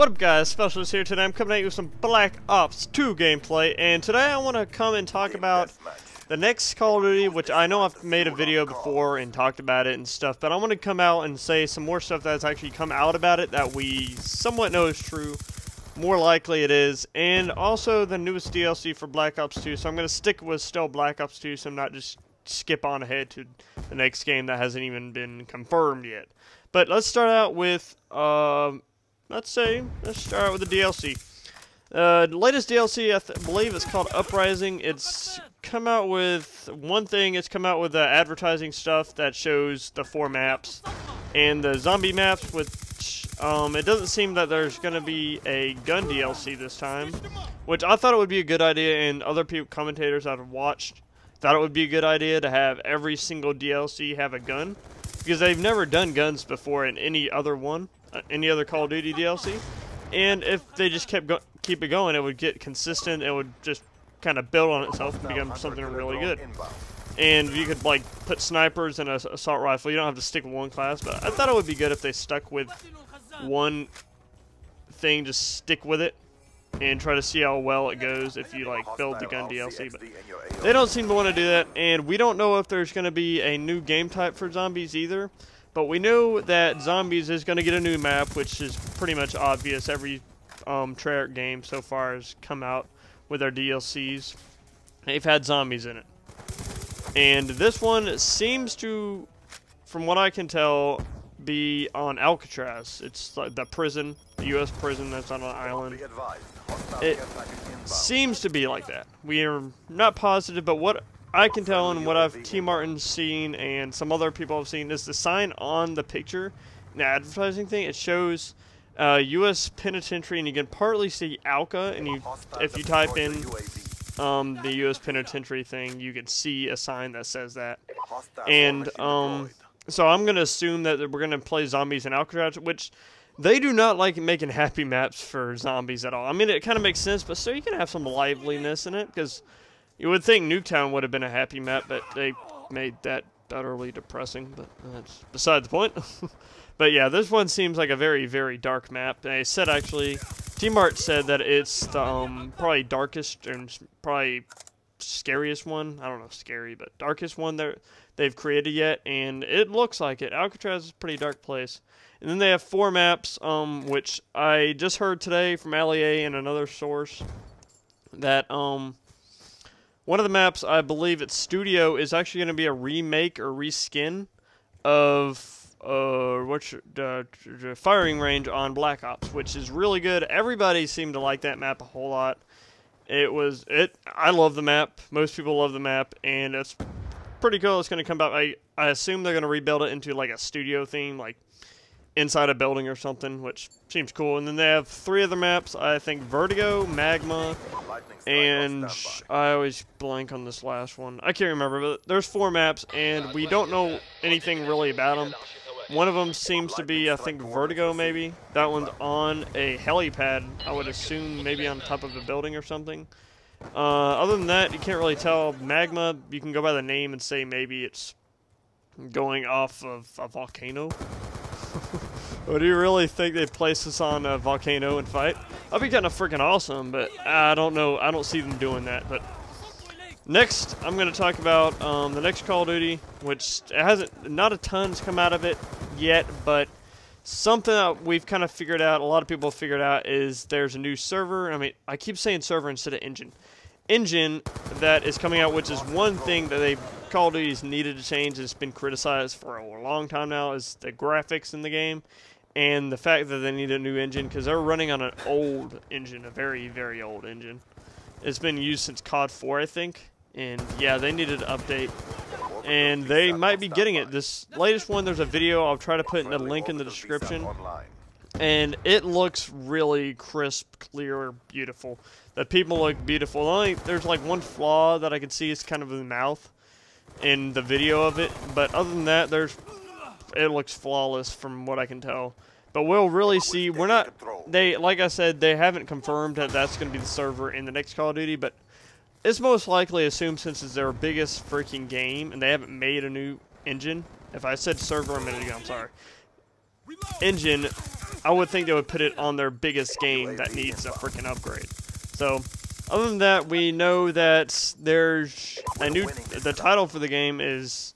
What up guys, Specialist here. Today I'm coming at you with some Black Ops 2 gameplay, and today I want to come and talk about the next Call of Duty, which I know I've made a video before and talked about it and stuff, but I want to come out and say some more stuff that's actually come out about it that we somewhat know is true, more likely it is, and also the newest DLC for Black Ops 2, so I'm going to stick with still Black Ops 2, so I'm not just skip on ahead to the next game that hasn't even been confirmed yet. But let's start out with, let's start out with the DLC. The latest DLC, I believe it's called Uprising. It's come out with one thing. It's come out with advertising stuff that shows the 4 maps and the zombie maps, which it doesn't seem that there's going to be a gun DLC this time, which I thought it would be a good idea, and other people, commentators I've watched, thought it would be a good idea to have every single DLC have a gun, because they've never done guns before in any other one. Any other Call of Duty DLC, and if they just keep it going, it would get consistent. It would just kind of build on itself and become something really good. And you could like put snipers and an assault rifle. You don't have to stick with one class, but I thought it would be good if they stuck with one thing, just stick with it and try to see how well it goes if you like build the gun DLC. But they don't seem to want to do that, and we don't know if there's going to be a new game type for zombies either. But we know that Zombies is going to get a new map, which is pretty much obvious. Every Treyarch game so far has come out with their DLCs. They've had zombies in it. And this one seems to, from what I can tell, be on Alcatraz. It's like the prison, the U.S. prison that's on an island. It seems to be like that. We are not positive, but what I can tell, and what T. Martin's seen and some other people have seen, is the sign on the picture, the advertising thing. It shows U.S. Penitentiary, and you can partly see Alca, and if you type in the U.S. Penitentiary thing, you can see a sign that says that. And so I'm going to assume that we're going to play zombies in Alcatraz, which they do not like making happy maps for zombies at all. I mean, it kind of makes sense, but still you can have some liveliness in it, because you would think Nuketown would have been a happy map, but they made that utterly depressing, but that's beside the point. But yeah, this one seems like a very, very dark map. They said, actually, T-Mart said that it's the probably darkest and probably scariest one. I don't know, scary, but darkest one they've created yet, and it looks like it. Alcatraz is a pretty dark place. And then they have 4 maps, which I just heard today from LEA and another source that, one of the maps, I believe it's Studio, is actually going to be a remake or reskin of the firing range on Black Ops, which is really good. Everybody seemed to like that map a whole lot. I love the map. Most people love the map, and it's pretty cool. It's going to come back. I assume they're going to rebuild it into like a studio theme, like inside a building or something, which seems cool. And then they have 3 other maps. I think Vertigo, Magma, and I always blank on this last one. I can't remember, but there's 4 maps, and we don't know anything really about them. One of them seems to be, I think, Vertigo, maybe. That one's on a helipad, I would assume, maybe on top of a building or something. Other than that, you can't really tell. Magma, you can go by the name and say maybe it's going off of a volcano. Or do you really think they'd place us on a volcano and fight? That'd be kind of freaking awesome, but I don't know. I don't see them doing that. But next, I'm going to talk about the next Call of Duty, which not a ton's come out of it yet, but something that we've kind of figured out, a lot of people have figured out, is there's a new server. I mean, I keep saying server instead of engine. Engine that is coming out, which is one thing that Call of Duty's needed to change. It's been criticized for a long time now, is the graphics in the game. And the fact that they need a new engine, because they're running on an old engine, a very, very old engine. It's been used since COD 4, I think. And yeah, they needed an update. And they might be getting it. This latest one, there's a video. I'll try to put in the link in the description. And it looks really crisp, clear, beautiful. The people look beautiful. There's like one flaw that I can see is kind of the mouth in the video of it. But other than that, it looks flawless from what I can tell. But we'll really see. Like I said, they haven't confirmed that that's going to be the server in the next Call of Duty, but it's most likely assumed, since it's their biggest freaking game and they haven't made a new engine. If I said server a minute ago, I'm sorry. Engine, I would think they would put it on their biggest game that needs a freaking upgrade. So, other than that, we know that there's a new, the title for the game is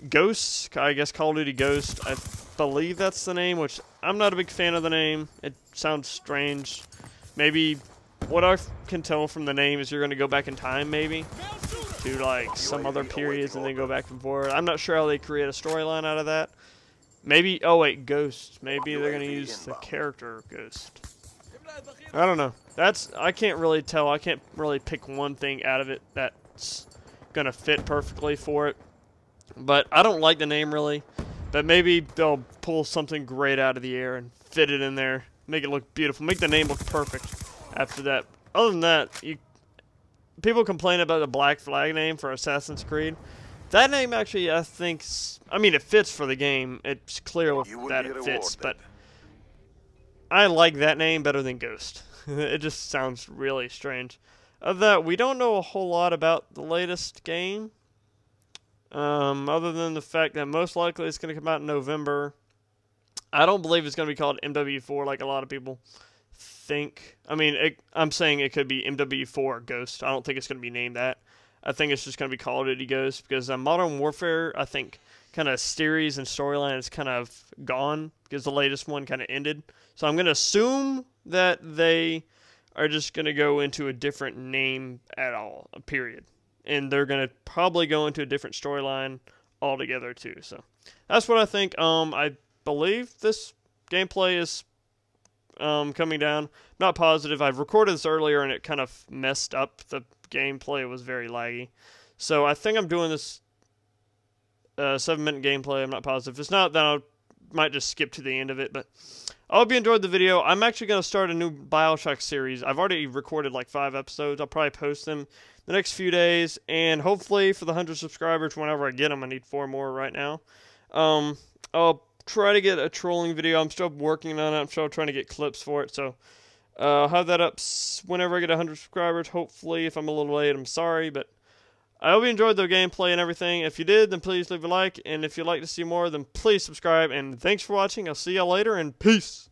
Ghost, I guess Call of Duty Ghost. I believe that's the name, which I'm not a big fan of the name. It sounds strange. Maybe, what I can tell from the name is you're going to go back in time, maybe, to like some other periods and then go back and forward. I'm not sure how they create a storyline out of that. Maybe, oh wait, Ghost. Maybe they're going to use the character Ghost. I don't know. I can't really tell. I can't really pick one thing out of it that's going to fit perfectly for it. But I don't like the name really. But maybe they'll pull something great out of the air and fit it in there. Make it look beautiful. Make the name look perfect after that. Other than that, people complain about the Black Flag name for Assassin's Creed. That name actually, I think, I mean, it fits for the game. It's clear that it fits, but I like that name better than Ghost. It just sounds really strange. Of that, we don't know a whole lot about the latest game. Other than the fact that most likely it's going to come out in November. I don't believe it's going to be called MW4 like a lot of people think. I mean, I'm saying it could be MW4 Ghost. I don't think it's going to be named that. I think it's just going to be Call of Duty Ghost because Modern Warfare, I think, kind of series and storyline is kind of gone because the latest one kind of ended. So I'm going to assume that they are just going to go into a different name at all, period. And they're going to probably go into a different storyline altogether too. So that's what I think. I believe this gameplay is coming down. Not positive. I've recorded this earlier and it kind of messed up the gameplay. It was very laggy. So I think I'm doing this 7-minute gameplay. I'm not positive. If it's not, then I might just skip to the end of it. But I hope you enjoyed the video. I'm actually going to start a new BioShock series. I've already recorded like 5 episodes. I'll probably post them the next few days. And hopefully for the 100 subscribers, whenever I get them, I need 4 more right now. I'll try to get a trolling video. I'm still working on it. I'm still trying to get clips for it. So I'll have that up whenever I get 100 subscribers. Hopefully, if I'm a little late, I'm sorry. But I hope you enjoyed the gameplay and everything. If you did, then please leave a like. And if you'd like to see more, then please subscribe. And thanks for watching. I'll see y'all later, and peace.